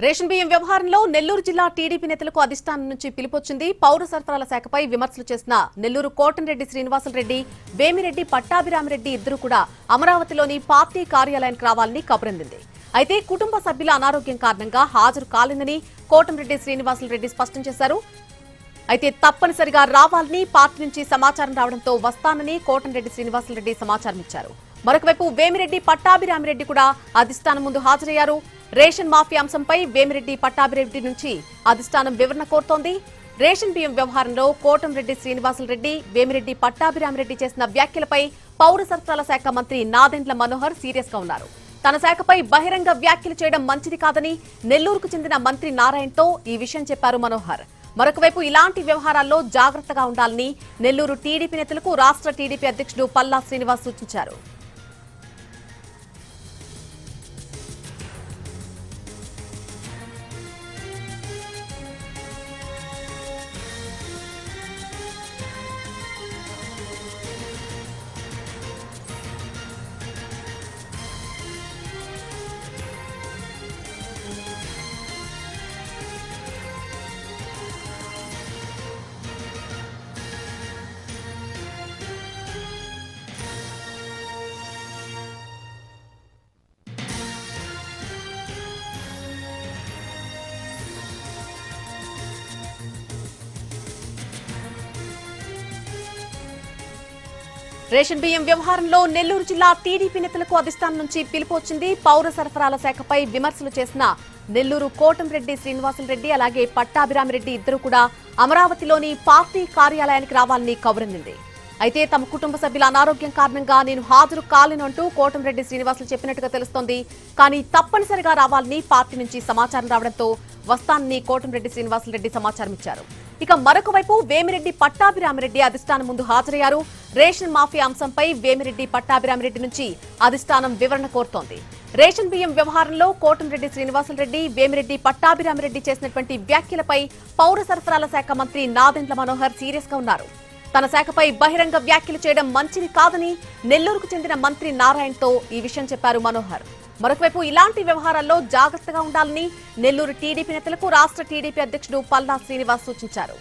Ration బియ్యం వ్యవహారంలో నెల్లూరు జిల్లా టీడీపీ నేతలకు అధిష్టానం నుంచి పిలుపొచ్చింది. పౌర సరఫరాల శాఖపై విమర్శలు చేసిన నెల్లూరు కోటంరెడ్డి శ్రీనివాసులరెడ్డి, వేమిరెడ్డి పట్టాభిరామిరెడ్డి ఇద్దరు కూడా అమరావతిలోని పార్టీ కార్యాలయానికి రావాలని కబురందింది. అయితే కుటుంబ సభ్యుల అనారోగ్యం కారణంగా హాజరు కాలేదని కోటంరెడ్డి శ్రీనివాసులరెడ్డి స్పష్టం చేశారు. అయితే తప్పనిసరిగా రావాలని పార్టీ నుంచి సమాచారం రావడంతో వస్తానని కోటంరెడ్డి శ్రీనివాసులరెడ్డి సమాచారం ఇచ్చారు. మరొకవైపు వేమిరెడ్డి పట్టాభిరామిరెడ్డి కూడా అధిష్టానం ముందు హాజరయ్యారు. రేషన్ మాఫియా అంశంపై వేమిరెడ్డి పట్టాభిరెడ్డి నుంచి అధిష్టానం వివరణ కోరుతోంది. రేషన్ బియ్యం వ్యవహారంలో కోటంరెడ్డి శ్రీనివాసులరెడ్డి, వేమిరెడ్డి పట్టాభిరామిరెడ్డి చేసిన వ్యాఖ్యలపై పౌర సరఫరాల శాఖ మంత్రి నాదెండ్ల మనోహర్ సీరియస్ గా ఉన్నారు. తన శాఖపై బహిరంగ వ్యాఖ్యలు చేయడం మంచిది కాదని నెల్లూరుకు చెందిన మంత్రి నారాయణతో ఈ విషయం చెప్పారు మనోహర్. మరొకవైపు ఇలాంటి వ్యవహారాల్లో జాగ్రత్తగా ఉండాలని నెల్లూరు టీడీపీ నేతలకు రాష్ట్ర టీడీపీ అధ్యక్షుడు పల్లా శ్రీనివాస్ సూచించారు. రేషన్ బియ్యం వ్యవహారంలో నెల్లూరు జిల్లా టీడీపీ నేతలకు అధిష్టానం నుంచి పిలుపు వచ్చింది. పౌర సరఫరాల శాఖపై విమర్శలు చేసిన నెల్లూరు కోటంరెడ్డి శ్రీనివాసులరెడ్డి అలాగే పట్టాభిరామిరెడ్డి ఇద్దరు కూడా అమరావతిలోని పార్టీ కార్యాలయానికి రావాలని కబురందింది. అయితే తమ కుటుంబ సభ్యుల అనారోగ్యం కారణంగా నేను హాజరు కాలేనంటూ కోటంరెడ్డి శ్రీనివాసులు చెప్పినట్టుగా తెలుస్తోంది. కానీ తప్పనిసరిగా రావాలని పార్టీ నుంచి సమాచారం రావడంతో వస్తానని కోటంరెడ్డి శ్రీనివాసులరెడ్డి సమాచారం ఇచ్చారు. ఇక మరొక వైపు వేమిరెడ్డి పట్టాభిరామిరెడ్డి అధిష్టానం ముందు హాజరయ్యారు. రేషన్ మాఫియా అంశంపై వేమిరెడ్డి పట్టాభిరామిరెడ్డి నుంచి అధిష్టానం వివరణ కోరుతోంది. రేషన్ బియ్యం వ్యవహారంలో కోటంరెడ్డి శ్రీనివాసులరెడ్డి, వేమిరెడ్డి పట్టాభిరామిరెడ్డి చేసినటువంటి వ్యాఖ్యలపై పౌర సరఫరాల శాఖ మంత్రి నాదెండ్ల మనోహర్ సీరియస్ గా ఉన్నారు. తన శాఖపై బహిరంగ వ్యాఖ్యలు చేయడం మంచిది కాదని నెల్లూరుకు చెందిన మంత్రి నారాయణతో ఈ విషయం చెప్పారు మనోహర్. మరొకవైపు ఇలాంటి వ్యవహారాల్లో జాగ్రత్తగా ఉండాలని నెల్లూరు టీడీపీ నేతలకు రాష్ట్ర టీడీపీ అధ్యక్షుడు పల్లా శ్రీనివాస్ సూచించారు.